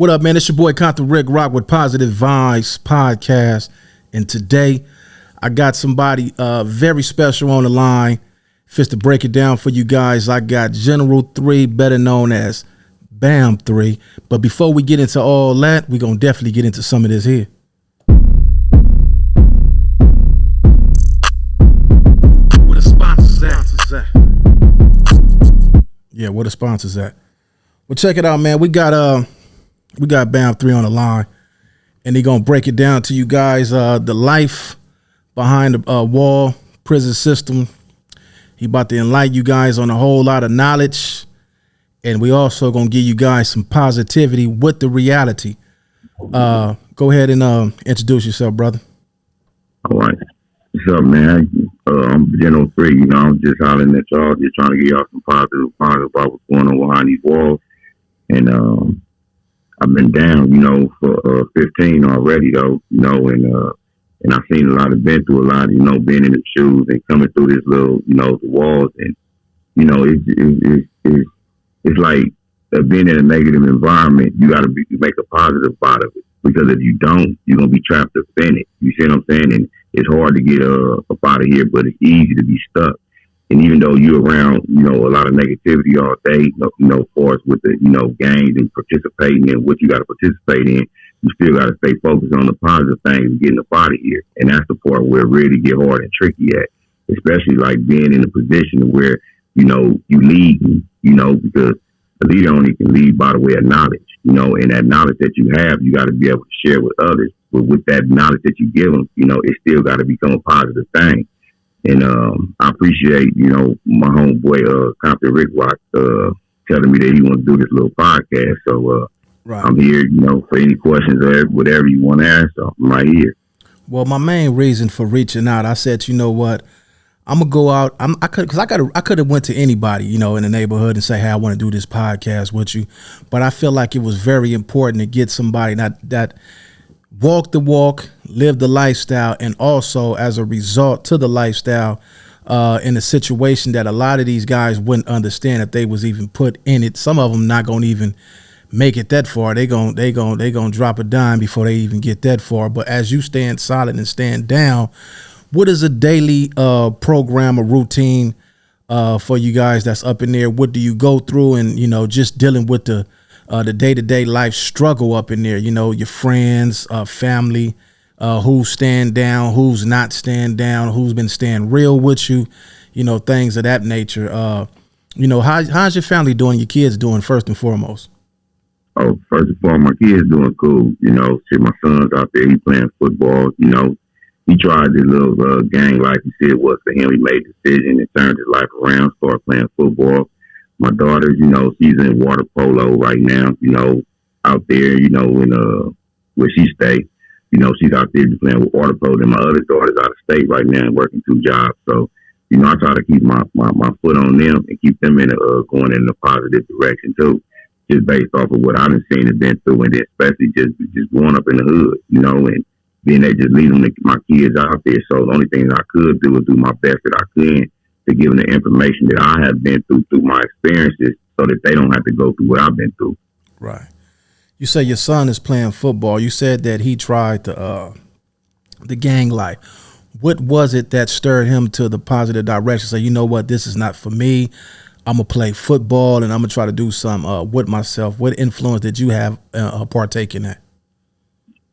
What up, man? It's your boy COMPTON RICC ROC with Positive Vibez Podcast. And today I got somebody very special on the line. Just to break it down for you guys, I got General 3, better known as Bam 3. But before we get into all that, we're going to definitely get into some of this here. Where the sponsors at? Yeah, where the sponsors at? Well, check it out, man. We got Bam 3 on the line, and they're gonna break it down to you guys. The life behind the wall prison system. He about to enlighten you guys on a whole lot of knowledge, and we also gonna give you guys some positivity with the reality. Go ahead and introduce yourself, brother. All right. What's up, man? I'm General 3. I'm just hollering at y'all, just trying to get y'all some positive about what's going on behind these walls. And I've been down, for 15 already, though, and I've seen a lot of, been through a lot, being in the shoes and coming through this little, the walls. And, it's like being in a negative environment, you got to make a positive out of it. Because if you don't, you're going to be trapped up in it. You see what I'm saying? And it's hard to get up out of here, but it's easy to be stuck. And even though you're around, a lot of negativity all day, of course, with the, games and participating in what you got to participate in, you still got to stay focused on the positive things and getting up out of here. And that's the part where it really get hard and tricky at, especially like being in a position where, you lead, because the leader only can lead by the way of knowledge, and that knowledge that you have, you got to be able to share with others. But with that knowledge that you give them, it still got to become a positive thing. And I appreciate, my homeboy, COMPTON RICC ROC, telling me that he wants to do this little podcast. So right. I'm here, for any questions or whatever you want to ask. So I'm right here. Well, my main reason for reaching out, I said, you know what, I'm gonna go out. I could have went to anybody, in the neighborhood and say, hey, I want to do this podcast with you. But I feel like it was very important to get somebody that walk the walk, live the lifestyle, and also as a result to the lifestyle, in a situation that a lot of these guys wouldn't understand if they was even put in it. Some of them not gonna even make it that far. They gonna drop a dime before they even get that far. But as you stand solid and stand down, what is a daily program or routine for you guys that's up in there? What do you go through, and just dealing with the day-to-day life struggle up in there, your friends, family, who's stand down, who's not stand down, who's been staying real with you, things of that nature. How's your family doing, your kids doing, first and foremost? Oh, first and foremost, my kids doing cool. My son's out there, he playing football, he tried this little gang life. He said it was for him. He made a decision and turned his life around, started playing football. My daughter, she's in water polo right now, out there, in where she stays. She's out there playing with water polo. And my other daughter's out of state right now and working 2 jobs. So, I try to keep my foot on them and keep them in going in a positive direction too, just based off of what I've seen and been through, and then especially just growing up in the hood, and being able to just leave my kids out there. So the only thing I could do is do my best that I can to give them the information that I have been through my experiences, so that they don't have to go through what I've been through. Right. You say your son is playing football. You said that he tried the gang life. What was it that stirred him to the positive direction? Say, you know what, this is not for me. I'm going to play football and I'm going to try to do some with myself. What influence did you have partake in that?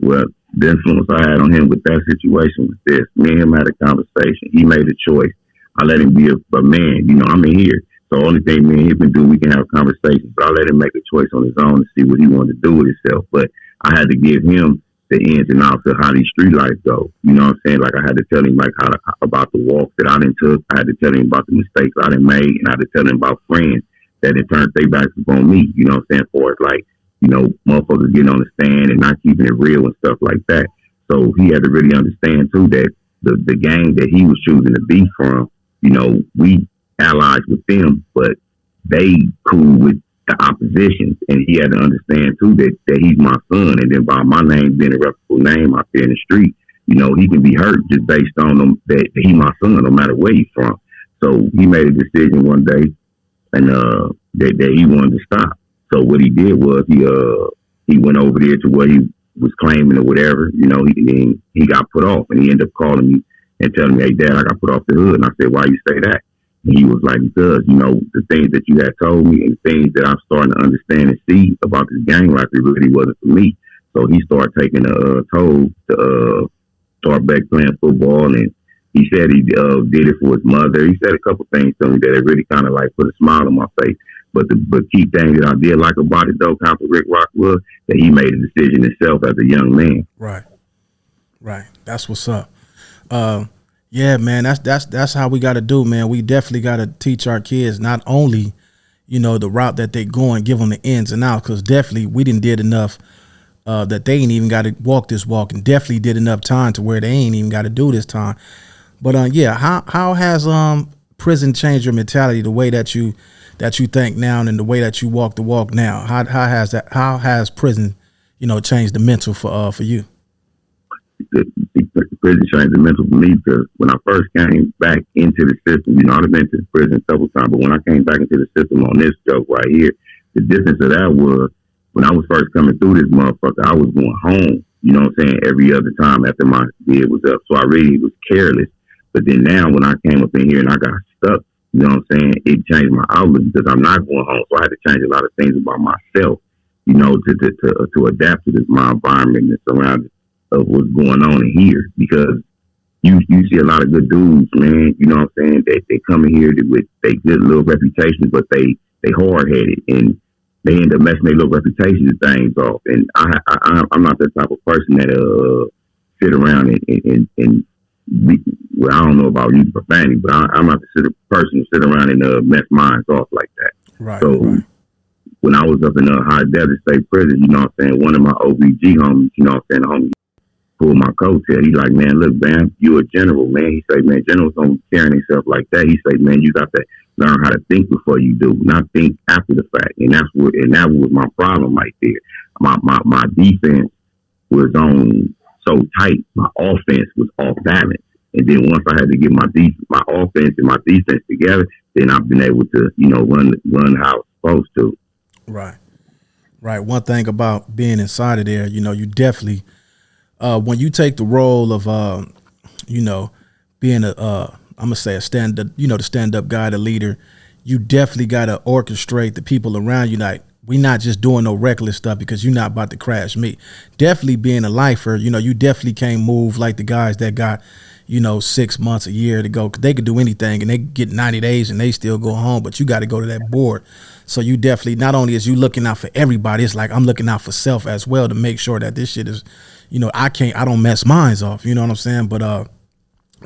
Well, the influence I had on him with that situation was this. Me and him had a conversation. He made a choice. I let him be a man. I'm in here. So the only thing me and him can do, we can have conversations. But I let him make a choice on his own to see what he wanted to do with himself. But I had to give him the ins and outs of how these street life go. You know what I'm saying? Like, I had to tell him about the walk that I done took. I had to tell him about the mistakes I done made. And I had to tell him about friends that in turn they back on me. You know what I'm saying? For it, like, motherfuckers getting on the stand and not keeping it real and stuff like that. So he had to really understand too that the gang that he was choosing to be from, we allies with them, but they cool with the opposition. And he had to understand too that he's my son, and then by my name being a reputable name out there in the street, he can be hurt just based on them that he my son, no matter where he's from. So he made a decision one day, and that he wanted to stop. So what he did was he went over there to what he was claiming or whatever. You know, he got put off, and he ended up calling me and telling me, "Hey, Dad, I got put off the hood." And I said, "Why you say that?" And he was like, "Because, you know, the things that you had told me and things that I'm starting to understand and see about this gang life, it really wasn't for me." So he started taking a toll to start back playing football, and he said he did it for his mother. He said a couple things to me that it really kind of like put a smile on my face. But the key thing that I did like about it, though, Compton Rick Rock, was that he made a decision himself as a young man. Right. That's what's up. Yeah, man, that's how we got to do, man. We definitely got to teach our kids not only, you know, the route that they going, give them the ins and outs, because definitely we didn't did enough that they ain't even got to walk this walk, and definitely did enough time to where they ain't even got to do this time. But yeah, how has prison changed your mentality, the way that you think now and the way that you walk the walk now? How has prison, you know, changed the mental for you? Prison changed the mental for me, because when I first came back into the system, you know, I've been to prison a couple times, but when I came back into the system on this joke right here, the difference of that was when I was first coming through this motherfucker, I was going home, you know what I'm saying, every other time after my bid was up. So I really was careless. But then now when I came up in here and I got stuck, you know what I'm saying, it changed my outlook, because I'm not going home. So I had to change a lot of things about myself, you know, to adapt to my environment and surroundings of what's going on in here, because you see a lot of good dudes, man. You know what I'm saying? They come in here with they good little reputations, but they hard headed, and they end up messing their little reputations and things off. And I'm not that type of person that sit around and well, I don't know about you, profanity, but I'm not the person to sit around and mess minds off like that. Right. So when I was up in High Desert State Prison, you know what I'm saying, one of my OVG homies, you know what I'm saying, the homie pulled my coattail. He like, "Man, look, man, you a general, man." He say, "Man, generals don't carry themselves like that." He say, "Man, you got to learn how to think before you do, not think after the fact." And that was my problem right there. My defense was on so tight. My offense was off balance. And then once I had to get my offense and my defense together, then I've been able to, you know, run how it's supposed to. Right. One thing about being inside of there, you know, you definitely, when you take the role of, you know, being I'm gonna say a the stand-up guy, the leader, you definitely got to orchestrate the people around you. Like, we not just doing no reckless stuff because you're not about to crash me. Definitely being a lifer, you know, you definitely can't move like the guys that got, you know, 6 months, a year to go. They could do anything and they get 90 days and they still go home, but you got to go to that board. So you definitely, not only is you looking out for everybody, it's like I'm looking out for self as well to make sure that this shit is, you know, I don't mess minds off, you know what I'm saying? But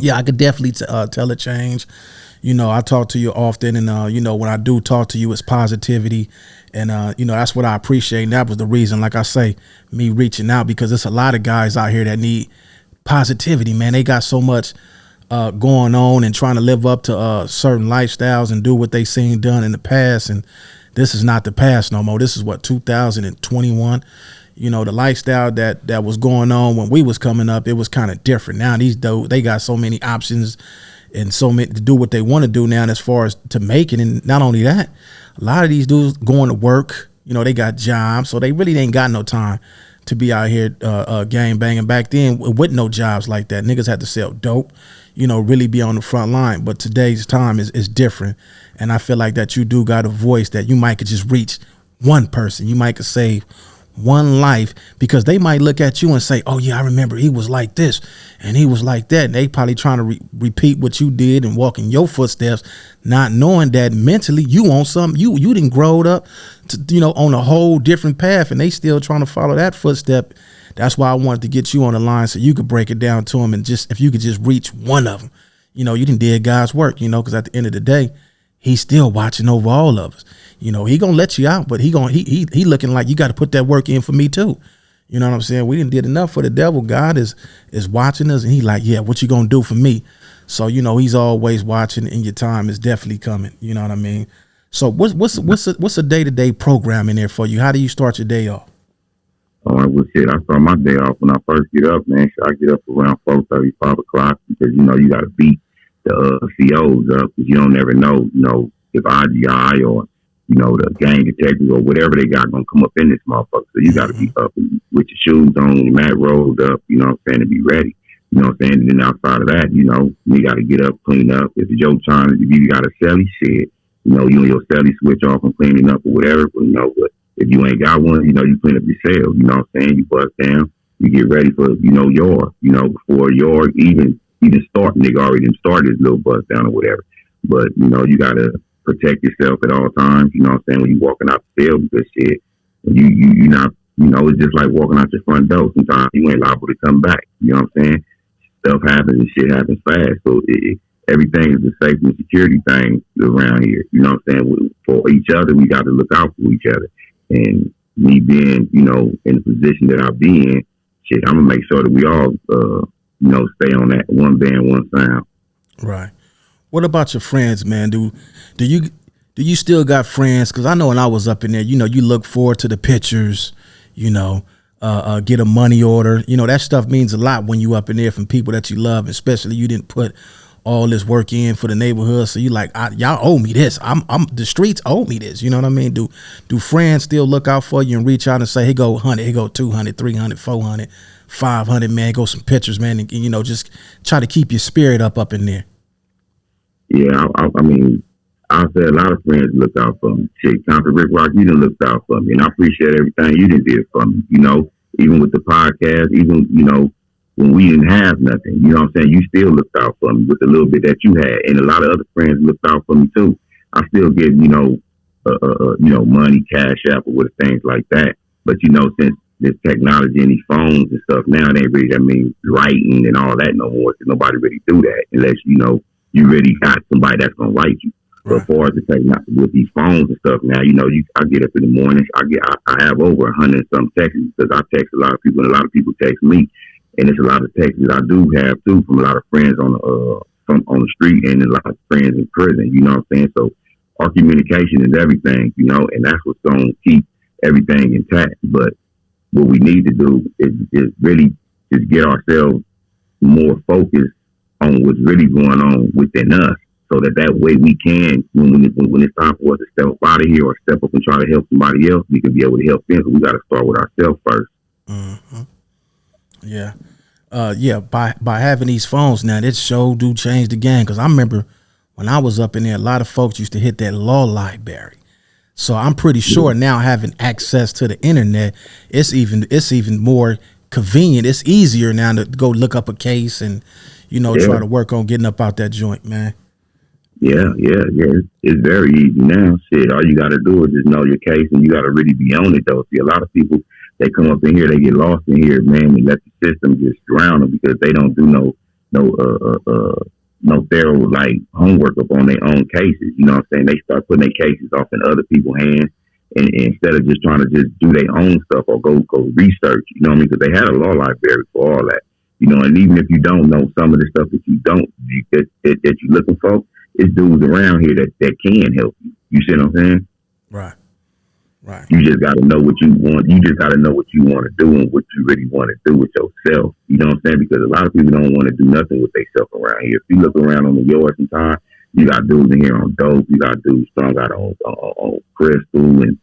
yeah, I could definitely tell a change. You know, I talk to you often, and you know, when I do talk to you, it's positivity, and you know, that's what I appreciate. And that was the reason, like I say, me reaching out, because there's a lot of guys out here that need positivity, man. They got so much going on and trying to live up to certain lifestyles and do what they seen done in the past, and this is not the past no more. This is what, 2021. You know, the lifestyle that was going on when we was coming up, it was kind of different. Now these dudes, they got so many options and so many to do what they want to do now, and as far as to make it. And not only that, a lot of these dudes going to work, you know, they got jobs, so they really ain't got no time to be out here gang banging. Back then, with no jobs like that, niggas had to sell dope, you know, really be on the front line. But today's time is different, and I feel like that you do got a voice that you might could just reach one person. You might could save one life, because they might look at you and say, "Oh yeah, I remember he was like this and he was like that," and they probably trying to repeat what you did and walk in your footsteps, not knowing that mentally you on something. You didn't grow up to, you know, on a whole different path, and they still trying to follow that footstep. That's why I wanted to get you on the line so you could break it down to them, and just if you could just reach one of them, you know, you didn't did God's work, you know, because at the end of the day, he's still watching over all of us. You know, he gonna let you out, but he looking like you got to put that work in for me too. You know what I'm saying? We didn't did enough for the devil. God is watching us, and he like, yeah, what you gonna do for me? So, you know, he's always watching, and your time is definitely coming. You know what I mean? So what's a day-to-day program in there for you? How do you start your day off? Oh, I start my day off when I first get up, man. I get up around 4:30, 5 o'clock, because, you know, you got to beat the COs up, because you don't never know, you know, if IGI or you know, the gang detectives or whatever they got gonna come up in this motherfucker. So you gotta be up with your shoes on, your mat rolled up, you know what I'm saying, to be ready. You know what I'm saying? And then outside of that, you know, you gotta get up, clean up. If it's your time, if you got a celly, shit, you know, you and your celly switch off and cleaning up or whatever, but you know, but if you ain't got one, you know, you clean up yourself, you know what I'm saying? You bust down, you get ready for, you know, before your even start, nigga already started his little bust down or whatever. But, you know, you gotta protect yourself at all times, you know what I'm saying, when you walking out the cell, because shit, you not, you know, it's just like walking out your front door. Sometimes you ain't liable to come back, you know what I'm saying? Stuff happens and shit happens fast. So everything is a safety and security thing around here, you know what I'm saying? For each other, we got to look out for each other. And me being, you know, in the position that I be in, shit, I'm gonna make sure that we all, you know, stay on that one band, one sound. Right. What about your friends, man? Do you still got friends? Because I know when I was up in there, you know, you look forward to the pictures, you know, get a money order. You know, that stuff means a lot when you up in there from people that you love, especially you didn't put all this work in for the neighborhood. So you like, y'all owe me this. I'm the streets owe me this. You know what I mean? Do friends still look out for you and reach out and say, hey, go 100, hey, go 200, 300, 400, 500, man, go some pictures, man. And, you know, just try to keep your spirit up in there. Yeah, I mean, I said a lot of friends looked out for me. Shit, COMPTON RICC ROC, you done looked out for me. And I appreciate everything you done did for me, you know, even with the podcast, even, you know, when we didn't have nothing, you know what I'm saying? You still looked out for me with the little bit that you had. And a lot of other friends looked out for me too. I still get, you know, money, cash app or with things like that. But, you know, since this technology and these phones and stuff, now it ain't really, I mean, writing and all that no more. So nobody really do that unless, you know, you really got somebody that's going to write you. Right. But as far as the technology with these phones and stuff now, you know, I get up in the morning, I have over 100 and some texts because I text a lot of people and a lot of people text me. And it's a lot of texts that I do have too from a lot of friends on the street and a lot of friends in prison, you know what I'm saying? So our communication is everything, you know, and that's what's going to keep everything intact. But what we need to do is really just get ourselves more focused on what's really going on within us, so that way we can, when it's time for us to step up out of here or step up and try to help somebody else, we can be able to help them. So we got to start with ourselves first. Mm-hmm. Yeah. By having these phones now, it sure do change the game. Because I remember when I was up in there, a lot of folks used to hit that law library. So I'm pretty sure now having access to the internet, it's even more convenient. It's easier now to go look up a case and, you know, try to work on getting up out that joint, man. Yeah. It's very easy now. Shit, all you got to do is just know your case, and you got to really be on it, though. See, a lot of people, they come up in here, they get lost in here, man, and let the system just drown them because they don't do no thorough, like, homework up on their own cases. You know what I'm saying? They start putting their cases off in other people's hands, and instead of just trying to just do their own stuff or go research, you know what I mean? Because they had a law library for all that. You know, and even if you don't know some of the stuff that that you're looking for, it's dudes around here that can help you. You see what I'm saying? Right. You just got to know what you want. You just got to know what you want to do and what you really want to do with yourself. You know what I'm saying? Because a lot of people don't want to do nothing with themselves around here. If you look around on the yards sometimes, you got dudes in here on dope. You got dudes strung out on crystal and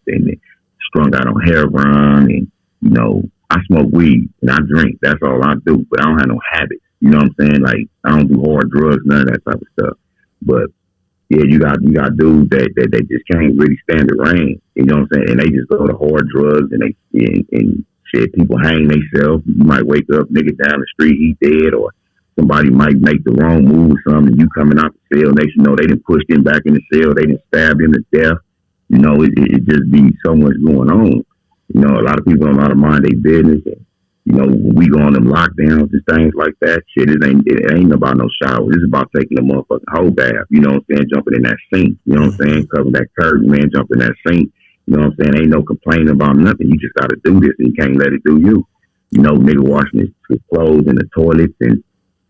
strung out on heroin. And, you know, I smoke weed and I drink. That's all I do. But I don't have no habits. You know what I'm saying? Like, I don't do hard drugs, none of that type of stuff. But yeah, you got dudes that they just can't really stand the rain. You know what I'm saying? And they just go to hard drugs and shit. People hang themselves. You might wake up, nigga down the street, he dead, or somebody might make the wrong move or something. And you coming out the cell, next you know they didn't push him back in the cell. They didn't stab him to death. You know, it just be so much going on. You know, a lot of people don't know how to mind their business. And, you know, when we go on them lockdowns and things like that, shit, it ain't about no shower. It's about taking a motherfucking whole bath. You know what I'm saying? Jumping in that sink. You know what I'm saying? Covering that curtain, man, jumping in that sink. You know what I'm saying? Ain't no complaining about nothing. You just got to do this, and you can't let it do you. You know, nigga washing his clothes in the toilets, and,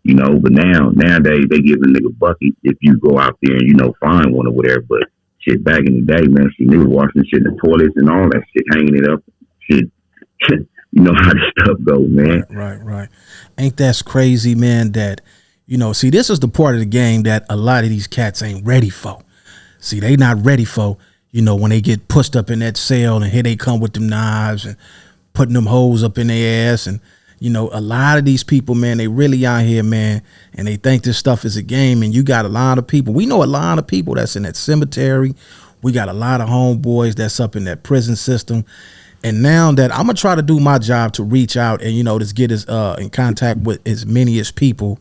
you know, but nowadays they give a nigga bucket if you go out there and, you know, find one or whatever. But shit, back in the day, man, she niggas washing shit in the toilets and all that shit, hanging it up. Shit. You know how this stuff goes, man. Right. Ain't that crazy, man, that, you know, see, this is the part of the game that a lot of these cats ain't ready for. See, they not ready for. you know, when they get pushed up in that cell and here they come with them knives and putting them holes up in their ass. And, you know, a lot of these people, man, they really out here, man, and they think this stuff is a game. And you got a lot of people. We know a lot of people that's in that cemetery. We got a lot of homeboys that's up in that prison system. And now that I'm going to try to do my job to reach out and, you know, just get in contact with as many as people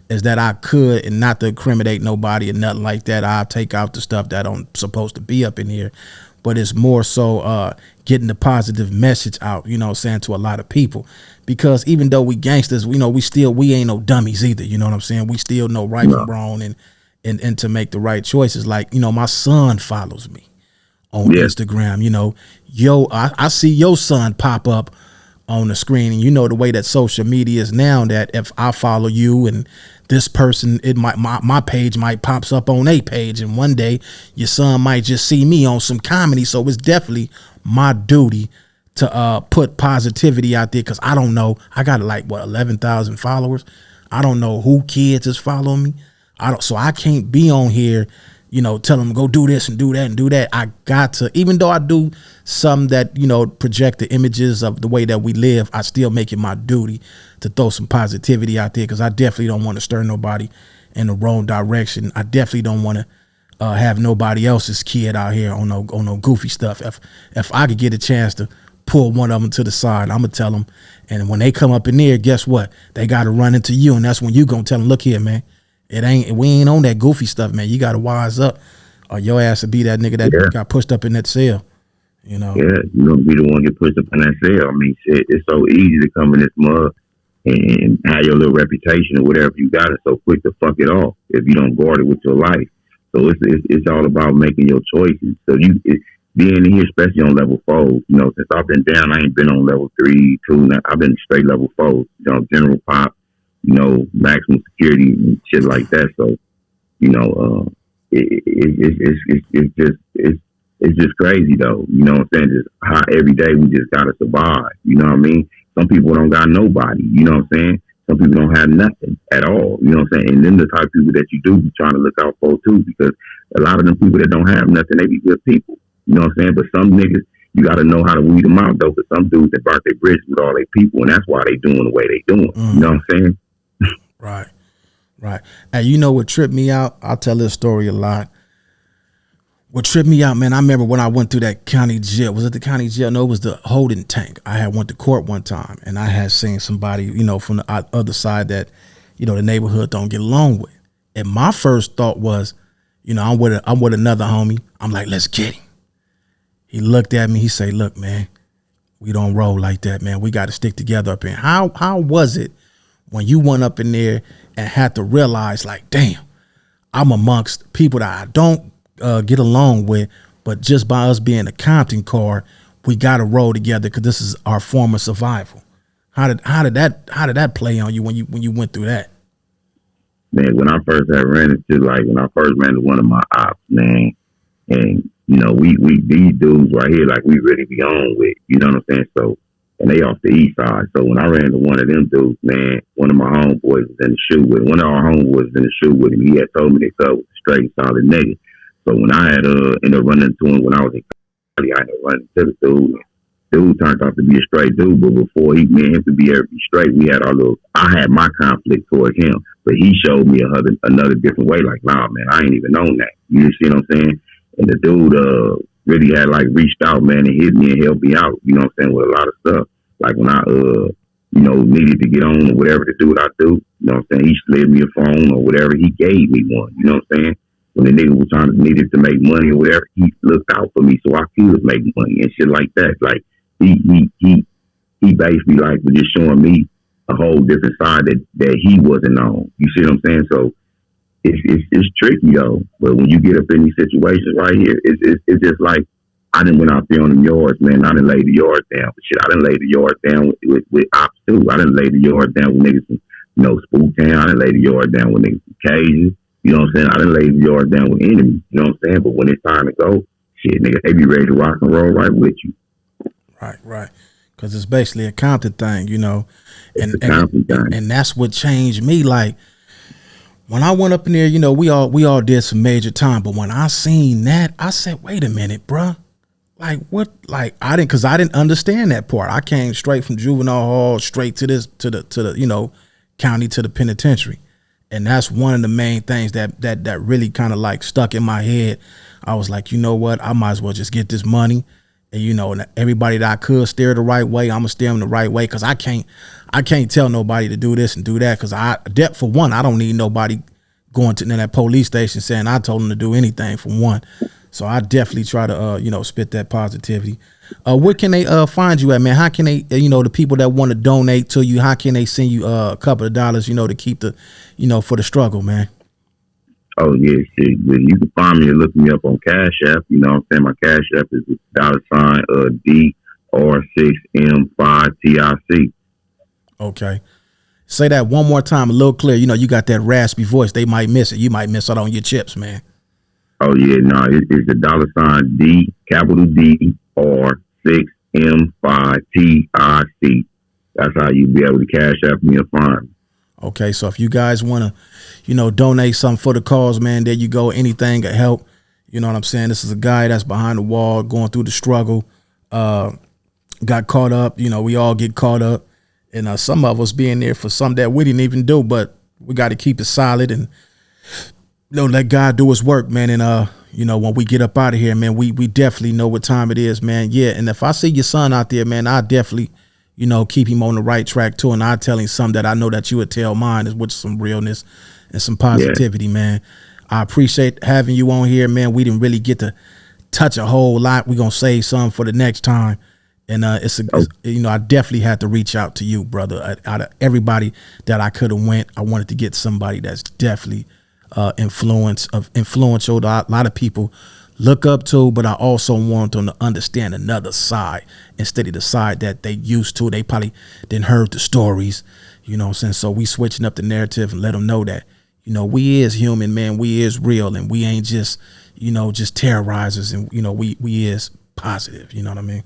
as that I could, and not to incriminate nobody or nothing like that. I'll take out the stuff that I'm supposed to be up in here. But it's more so getting the positive message out, you know what I'm saying, to a lot of people. Because even though we gangsters, you know, we ain't no dummies either, you know what I'm saying? We still know right from wrong and to make the right choices. Like, you know, my son follows me on Instagram, you know. I see your son pop up on the screen, and you know the way that social media is now, that if I follow you and this person, it might my page might pops up on a page, and one day your son might just see me on some comedy. So it's definitely my duty to put positivity out there, because I don't know, I got like 11,000 followers. I don't know who kids is following me. So I can't be on here, you know, tell them go do this and do that and do that. I got to, even though I do some that, you know, project the images of the way that we live, I still make it my duty to throw some positivity out there, because I definitely don't want to stir nobody in the wrong direction. I definitely don't want to have nobody else's kid out here on no goofy stuff. If I could get a chance to pull one of them to the side, I'm gonna tell them. And when they come up in there, guess what? They got to run into you, and that's when you gonna tell them, look here, man. We ain't on that goofy stuff, man. You got to wise up, or your ass will be that nigga that got pushed up in that cell, you know? Yeah, you don't be the one get pushed up in that cell. I mean, shit, it's so easy to come in this mud and have your little reputation or whatever you got. It's so quick to fuck it off if you don't guard it with your life. So it's all about making your choices. So being in here, especially on level 4, you know, since I've been down, I ain't been on level 3, 2. I've been straight level 4, you know, general pop, you know, maximum security and shit like that. So, you know, it's just crazy though. You know what I'm saying? Just how every day we just gotta survive. You know what I mean? Some people don't got nobody. You know what I'm saying? Some people don't have nothing at all. You know what I'm saying? And then the type of people that you do be trying to look out for too, because a lot of them people that don't have nothing, they be good people. You know what I'm saying? But some niggas, you got to know how to weed them out though. Because some dudes that burnt their bridges with all their people, and that's why they doing the way they doing. You know what I'm saying? Right. And you know what tripped me out? I'll tell this story a lot. What tripped me out, man, I remember when I went through that county jail. Was it the county jail? No, it was the holding tank. I had went to court one time, and I had seen somebody, you know, from the other side that, you know, the neighborhood don't get along with. And my first thought was, you know, I'm with another homie. I'm like, let's get him. He looked at me. He said, look, man, we don't roll like that, man. We got to stick together up here. How was it when you went up in there and had to realize, like, damn, I'm amongst people that I don't get along with, but just by us being a Compton card, we got to roll together because this is our form of survival. How did that play on you when you went through that? Man, when I first had ran into, like, when I first ran into one of my ops, man, and you know, we these dudes right here, like, we really be on with, you know what I'm saying? So, and they off the east side. So when I ran into one of them dudes, man, one of my homeboys was in the shoe with him. One of our homeboys was in the shoe with him. He had told me that was a straight solid nigga. So when I had ended up running into him when I was in Cali, I ended up running into the dude. Dude turned out to be a straight dude, but before me and him to be able to be straight, I had my conflict towards him, but he showed me another different way. Like, nah, man, I ain't even known that. You see what I'm saying? And the dude really had, like, reached out, man, and hit me and helped me out, you know what I'm saying, with a lot of stuff. Like when I, you know, needed to get on or whatever to do what I do, you know what I'm saying, he slid me a phone or whatever, he gave me one, you know what I'm saying? When the nigga was needed to make money or whatever, he looked out for me so I could make money and shit like that. Like, he basically, like, was just showing me a whole different side that he wasn't on. You see what I'm saying? So it's tricky though. But when you get up in these situations right here, it's just like, I done went out there on them yards, man. I done laid the yard down. But shit, I done laid the yard down with ops too. I done laid the yard down with niggas from, you know, Spook Town. I done laid the yard down with niggas from Cages. You know what I'm saying? I done laid the yard down with enemies. You know what I'm saying? But when it's time to go, shit, nigga, they be ready to rock and roll right with you. Right. Because it's basically a Compton thing, you know. And that's what changed me. Like, When I went up in there, you know, we all did some major time, but when I seen that, I said, wait a minute, bruh. Like what? Like I didn't understand that part. I came straight from juvenile hall straight to the you know, county to the penitentiary. And that's one of the main things that really kind of like stuck in my head. I was like, you know what? I might as well just get this money. And, you know, and everybody that I could steer the right way, I'm going to steer them the right way. Because I can't tell nobody to do this and do that. Because for one, I don't need nobody going to that police station saying I told them to do anything, for one. So I definitely try to, you know, spit that positivity. Where can they find you at, man? How can they, you know, the people that want to donate to you, how can they send you a couple of dollars, you know, to keep the, you know, for the struggle, man? Oh, yeah, shit. You can find me and look me up on Cash App. You know what I'm saying? My Cash App is $DR6M5TIC. Okay. Say that one more time, a little clear. You know, you got that raspy voice. They might miss it. You might miss out on your chips, man. Oh, yeah, no, it's the $D, capital D, R6M5TIC. That's how you be able to Cash App me and find me. Okay, so if you guys want to, you know, donate something for the cause, man, there you go. Anything to help. You know what I'm saying? This is a guy that's behind the wall, going through the struggle, got caught up. You know, we all get caught up. And some of us being there for something that we didn't even do, but we got to keep it solid and, you know, let God do his work, man. And, you know, when we get up out of here, man, we definitely know what time it is, man. Yeah, and if I see your son out there, man, I definitely, you know, keep him on the right track too. And I tell him something that I know that you would tell mine, is with some realness and some positivity, man. I appreciate having you on here, man. We didn't really get to touch a whole lot. We're going to save some for the next time. And it's you know, I definitely had to reach out to you, brother. Out of everybody that I could have went, I wanted to get somebody that's definitely influential. A lot of people look up to, but I also want them to understand another side instead of the side that they used to. They probably didn't heard the stories, you know what I'm saying? So we switching up the narrative and let them know that, you know, we is human, man. We is real, and we ain't just, you know, just terrorizers, and, you know, we is positive. You know what I mean?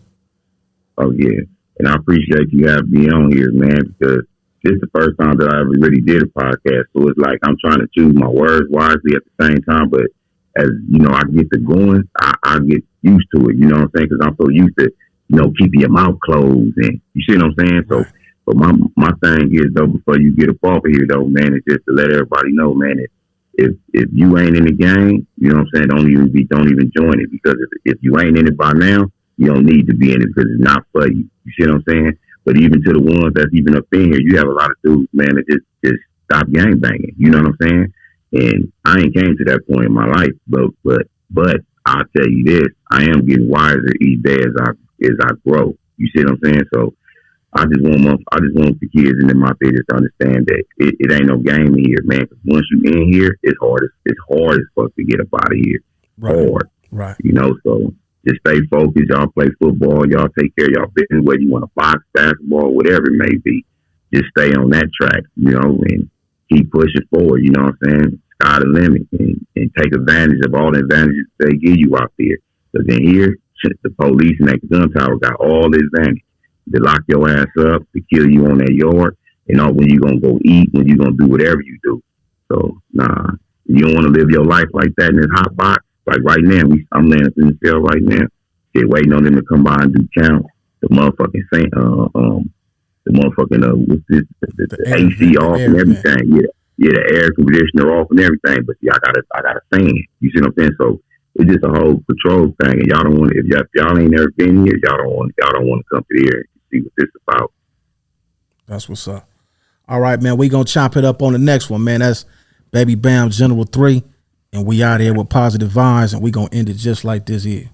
Oh, yeah. And I appreciate you having me on here, man, because this is the first time that I ever really did a podcast. So it's like I'm trying to choose my words wisely at the same time. But as, you know, I get to going, I get used to it, you know what I'm saying? Because I'm so used to, you know, keeping your mouth closed. And you see what I'm saying? So, but my thing is, though, before you get up off of here, though, man, it's just to let everybody know, man, if you ain't in the game, you know what I'm saying, don't even join it. Because if you ain't in it by now, you don't need to be in it, because it's not for you. You see what I'm saying? But even to the ones that's even up in here, you have a lot of dudes, man, that just stop gangbanging. You know what I'm saying? And I ain't came to that point in my life, but I'll tell you this: I am getting wiser each day as I grow. You see what I'm saying? So I just want the kids in my theaters to understand that it ain't no game in here, man. 'Cause once you in here, it's hard as fuck to get up out of here. Hard, right? You know, so. Just stay focused. Y'all play football. Y'all take care of y'all business, whether you want to box, basketball, whatever it may be. Just stay on that track, you know, and keep pushing forward. You know what I'm saying? Sky the limit, and take advantage of all the advantages they give you out there. Because in here, the police and that gun tower got all the advantage. They lock your ass up, to kill you on that yard, and all when you gonna go eat, when you gonna do whatever you do. So nah, you don't want to live your life like that in this hot box. Like right now, I'm laying up in the cell right now, waiting on them to come by and do count. The motherfucking what's this? The AC off and everything. Yeah, the air conditioner off and everything. But yeah, I got a fan. You see what I'm saying? So it's just a whole patrol thing, and y'all don't want to. If y'all ain't never been here, y'all don't want to come to here and see what this is about. That's what's up. All right, man. We gonna chop it up on the next one, man. That's Baby Bam General 3. And we out here with positive vibes, and we gonna end it just like this here.